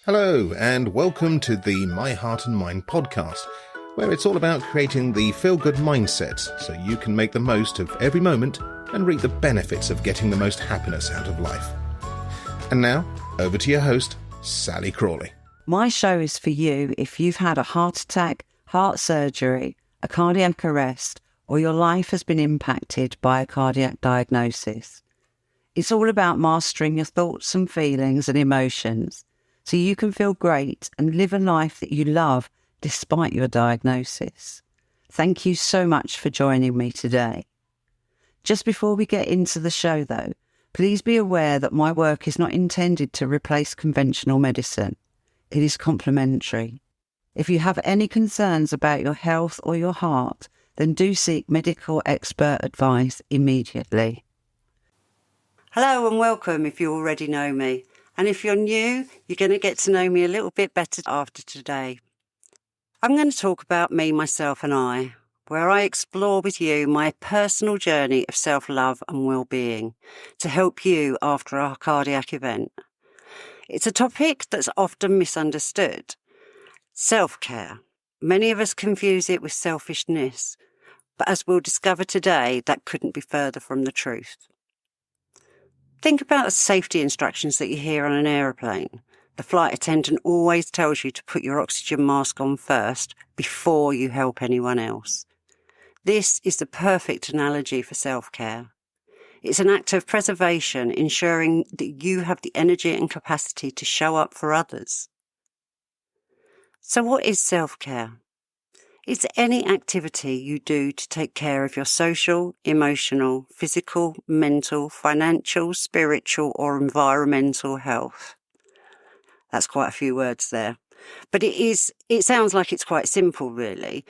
Hello, and welcome to the My Heart and Mind podcast, where it's all about creating the feel-good mindset so you can make the most of every moment and reap the benefits of getting the most happiness out of life. And now, over to your host, Sally Crawley. My show is for you if you've had a heart attack, heart surgery, a cardiac arrest, or your life has been impacted by a cardiac diagnosis. It's all about mastering your thoughts and feelings and emotions so you can feel great and live a life that you love despite your diagnosis. Thank you so much for joining me today. Just before we get into the show though, please be aware that my work is not intended to replace conventional medicine. It is complementary. If you have any concerns about your health or your heart, then do seek medical expert advice immediately. Hello and welcome if you already know me. And if you're new, you're going to get to know me a little bit better after today. I'm going to talk about me, myself and I, where I explore with you my personal journey of self-love and well-being to help you after a cardiac event. It's a topic that's often misunderstood. Self-care. Many of us confuse it with selfishness, but as we'll discover today, that couldn't be further from the truth. Think about the safety instructions that you hear on an aeroplane. The flight attendant always tells you to put your oxygen mask on first before you help anyone else. This is the perfect analogy for self-care. It's an act of preservation, ensuring that you have the energy and capacity to show up for others. So what is self-care? It's any activity you do to take care of your social, emotional, physical, mental, financial, spiritual or environmental health. That's quite a few words there. But it sounds like it's quite simple really,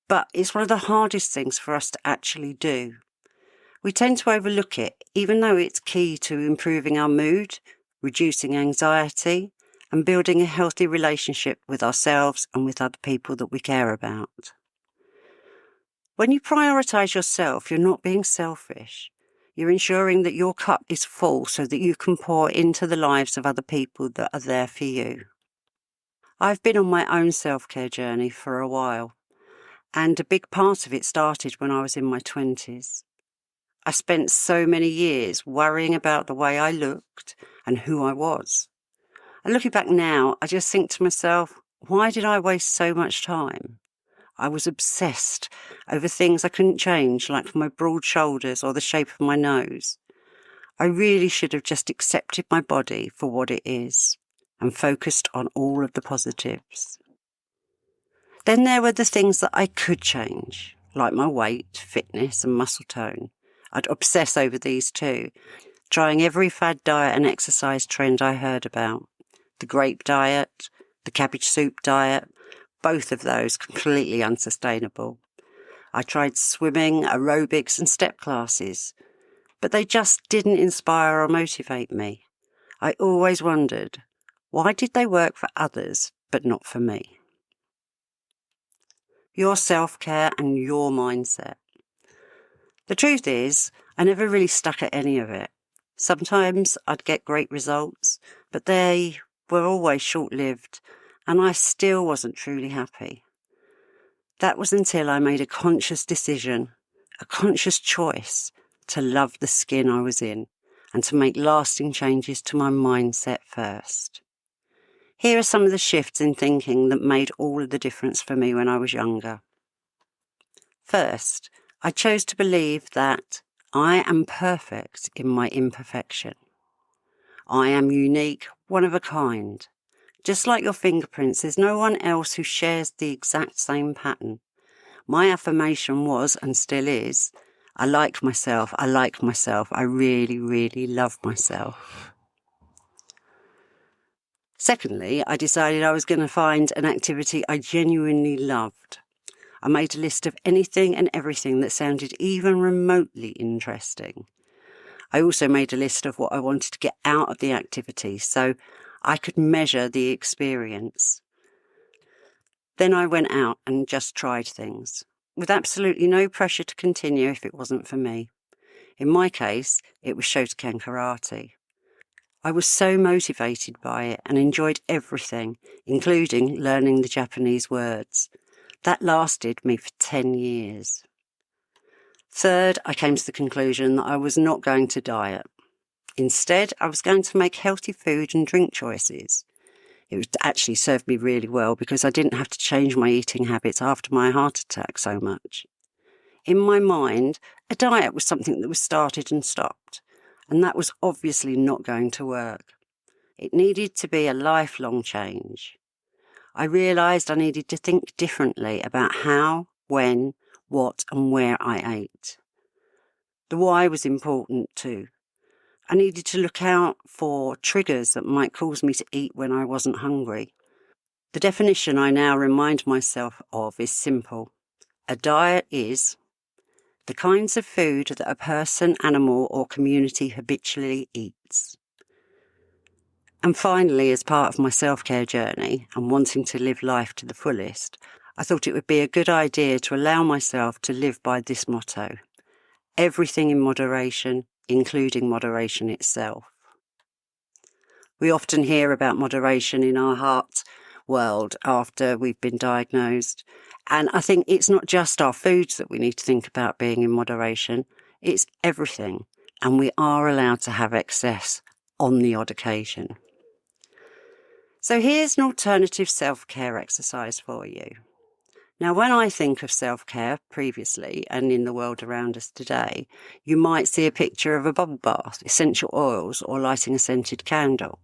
but it's one of the hardest things for us to actually do. We tend to overlook it, even though it's key to improving our mood, reducing anxiety, and building a healthy relationship with ourselves and with other people that we care about. When you prioritise yourself, you're not being selfish. You're ensuring that your cup is full so that you can pour into the lives of other people that are there for you. I've been on my own self-care journey for a while, and a big part of it started when I was in my 20s. I spent so many years worrying about the way I looked and who I was. And looking back now, I just think to myself, why did I waste so much time? I was obsessed over things I couldn't change, like my broad shoulders or the shape of my nose. I really should have just accepted my body for what it is and focused on all of the positives. Then there were the things that I could change, like my weight, fitness and muscle tone. I'd obsess over these too, trying every fad diet and exercise trend I heard about. The grape diet, the cabbage soup diet, both of those completely unsustainable. I tried swimming, aerobics and step classes, but they just didn't inspire or motivate me. I always wondered, why did they work for others but not for me? Your self-care and your mindset. The truth is, I never really stuck at any of it. Sometimes I'd get great results, but they were always short-lived, and I still wasn't truly happy. That was until I made a conscious decision, a conscious choice to love the skin I was in and to make lasting changes to my mindset first. Here are some of the shifts in thinking that made all of the difference for me when I was younger. First, I chose to believe that I am perfect in my imperfection. I am unique, one of a kind. Just like your fingerprints, there's no one else who shares the exact same pattern. My affirmation was, and still is, I like myself, I really, really love myself. Secondly, I decided I was going to find an activity I genuinely loved. I made a list of anything and everything that sounded even remotely interesting. I also made a list of what I wanted to get out of the activity so I could measure the experience. Then I went out and just tried things, with absolutely no pressure to continue if it wasn't for me. In my case, it was Shotokan karate. I was so motivated by it and enjoyed everything, including learning the Japanese words. That lasted me for 10 years. Third, I came to the conclusion that I was not going to diet. Instead, I was going to make healthy food and drink choices. It would actually serve me really well because I didn't have to change my eating habits after my heart attack so much. In my mind, a diet was something that was started and stopped, and that was obviously not going to work. It needed to be a lifelong change. I realised I needed to think differently about how, when, what and where I ate. The why was important too. I needed to look out for triggers that might cause me to eat when I wasn't hungry. The definition I now remind myself of is simple. A diet is the kinds of food that a person, animal or community habitually eats. And finally, as part of my self-care journey and wanting to live life to the fullest, I thought it would be a good idea to allow myself to live by this motto. Everything in moderation, including moderation itself. We often hear about moderation in our heart world after we've been diagnosed. And I think it's not just our foods that we need to think about being in moderation. It's everything. And we are allowed to have excess on the odd occasion. So here's an alternative self-care exercise for you. Now, when I think of self-care previously and in the world around us today, you might see a picture of a bubble bath, essential oils, or lighting a scented candle.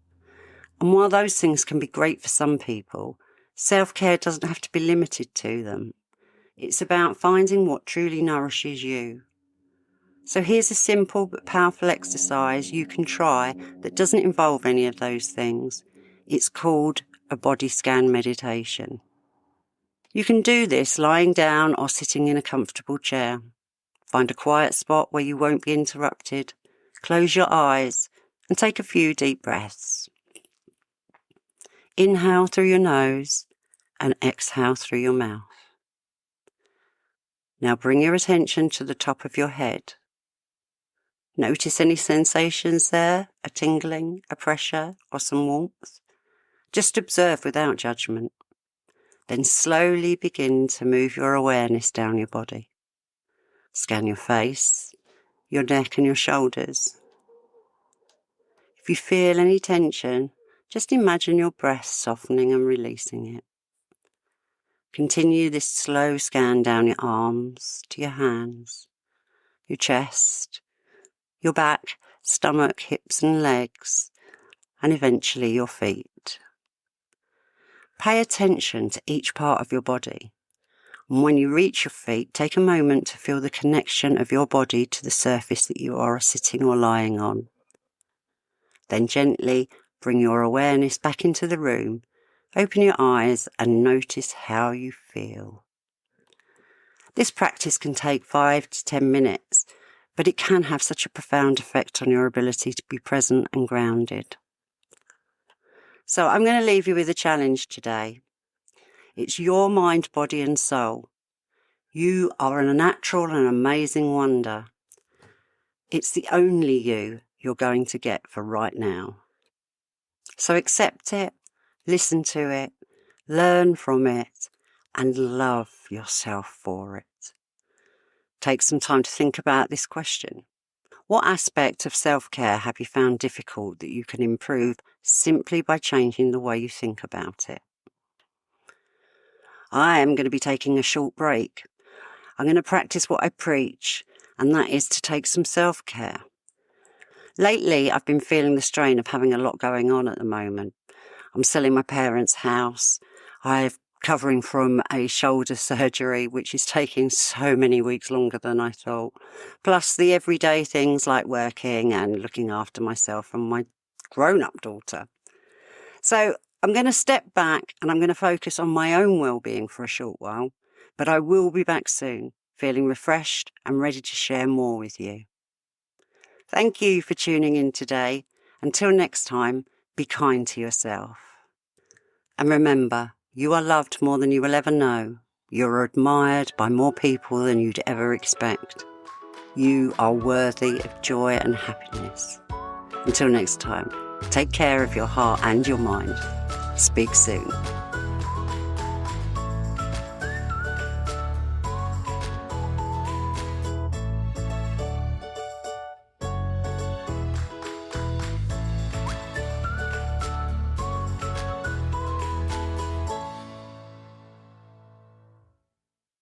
And while those things can be great for some people, self-care doesn't have to be limited to them. It's about finding what truly nourishes you. So here's a simple but powerful exercise you can try that doesn't involve any of those things. It's called a body scan meditation. You can do this lying down or sitting in a comfortable chair. Find a quiet spot where you won't be interrupted. Close your eyes and take a few deep breaths. Inhale through your nose and exhale through your mouth. Now bring your attention to the top of your head. Notice any sensations there, a tingling, a pressure, or some warmth. Just observe without judgment. Then slowly begin to move your awareness down your body. Scan your face, your neck and your shoulders. If you feel any tension, just imagine your breath softening and releasing it. Continue this slow scan down your arms to your hands, your chest, your back, stomach, hips and legs, and eventually your feet. Pay attention to each part of your body. And when you reach your feet, take a moment to feel the connection of your body to the surface that you are sitting or lying on. Then gently bring your awareness back into the room. Open your eyes and notice how you feel. This practice can take 5 to 10 minutes, but it can have such a profound effect on your ability to be present and grounded. So I'm going to leave you with a challenge today. It's your mind, body and soul. You are a natural and amazing wonder. It's the only you you're going to get for right now. So accept it, listen to it, learn from it, and love yourself for it. Take some time to think about this question. What aspect of self-care have you found difficult that you can improve simply by changing the way you think about it? I am going to be taking a short break. I'm going to practice what I preach, and that is to take some self-care. Lately, I've been feeling the strain of having a lot going on at the moment. I'm selling my parents' house. I'm recovering from a shoulder surgery, which is taking so many weeks longer than I thought. Plus the everyday things like working and looking after myself and my grown-up daughter. So I'm going to step back and I'm going to focus on my own well-being for a short while, but I will be back soon, feeling refreshed and ready to share more with you. Thank you for tuning in today. Until next time, be kind to yourself. And remember, you are loved more than you will ever know. You're admired by more people than you'd ever expect. You are worthy of joy and happiness. Until next time, Take care of your heart and your mind. Speak soon.